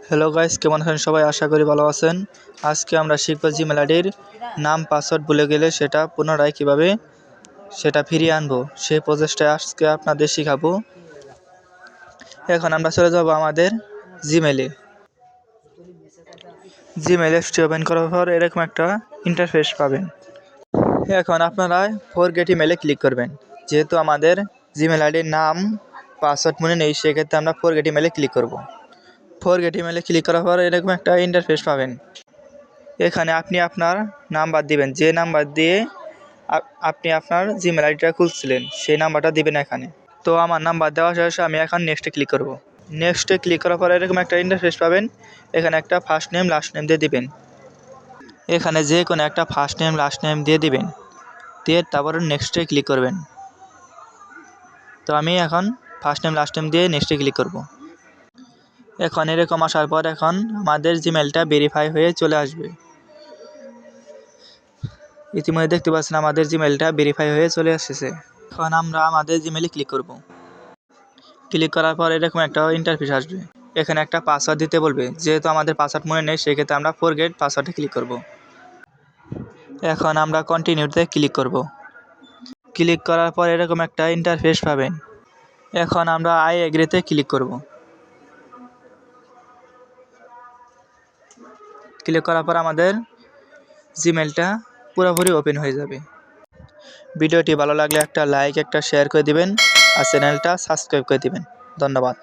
Hello guys, কেমন আছেন সবাই? আশা করি ভালো আছেন। আজকে আমরা শিখব জিমেল আইডির নাম পাসওয়ার্ড ভুলে গেলে সেটা পুনরায় কিভাবে ফিরিয়ে আনবো, সেই প্রসেসটা আজকে আপনাদের শিখাবো। এখন আমরা চলে যাব আমাদের জিমেলে। জিমেল অ্যাপসটি ওপেন করার পর এরকম একটা ইন্টারফেস পাবেন। এখন আপনারা ফরগেট ইমেলে ক্লিক করবেন। যেহেতু আমাদের জিমেল আইডির নাম পাসওয়ার্ড মনে নেই, সেক্ষেত্রে আমরা ফরগেট ইমেলে ক্লিক করব। ফরগেট ইমেলে ক্লিক করার পর এরকম একটা ইন্টারফেস পাবেন। এখানে আপনি আপনার নাম্বার দিবেন, যে নাম্বার দিয়ে আপনি আপনার জিমেল আইডিটা খুলছিলেন সেই নাম্বারটা দিবেন এখানে। তো আমার নাম্বার দেওয়া শেষে আমি এখন নেক্সটে ক্লিক করব। নেক্সটে ক্লিক করার পরে এরকম একটা ইন্টারফেস পাবেন। এখানে একটা ফার্স্ট নেম লাস্ট নেম দিয়ে দিবেন। এখানে যে কোনো একটা ফার্স্ট নেম লাস্ট নেম দিয়ে দিবেন, দিয়ে তারপরে নেক্সটে ক্লিক করবেন। তো আমি এখন ফার্স্ট নেম লাস্ট নেম দিয়ে নেক্সটে ক্লিক করব। এখন এরকম আসার পর এখন আমাদের জিমেলটা ভেরিফাই হয়ে চলে আসবে। ইতিমধ্যে দেখতে পাচ্ছেন আমাদের জিমেলটা ভেরিফাই হয়ে চলে এসেছে। এখন আমরা আমাদের জিমেলে ক্লিক করব। ক্লিক করার পর এরকম একটা ইন্টারফেস আসবে। এখানে একটা পাসওয়ার্ড দিতে বলবে। যেহেতু আমাদের পাসওয়ার্ড মনে নেই, সেক্ষেত্রে আমরা ফরগেট পাসওয়ার্ডে ক্লিক করব। এখন আমরা কন্টিনিউতে ক্লিক করব। ক্লিক করার পর এরকম একটা ইন্টারফেস পাবেন। এখন আমরা আই এগ্রিতে ক্লিক করব। ক্লিক করার পর আমাদের জিমেলটা পুরোপুরি ওপেন হয়ে যাবে। ভিডিওটি ভালো লাগলে একটা লাইক একটা শেয়ার করে দিবেন আর চ্যানেলটা সাবস্ক্রাইব করে দিবেন। ধন্যবাদ।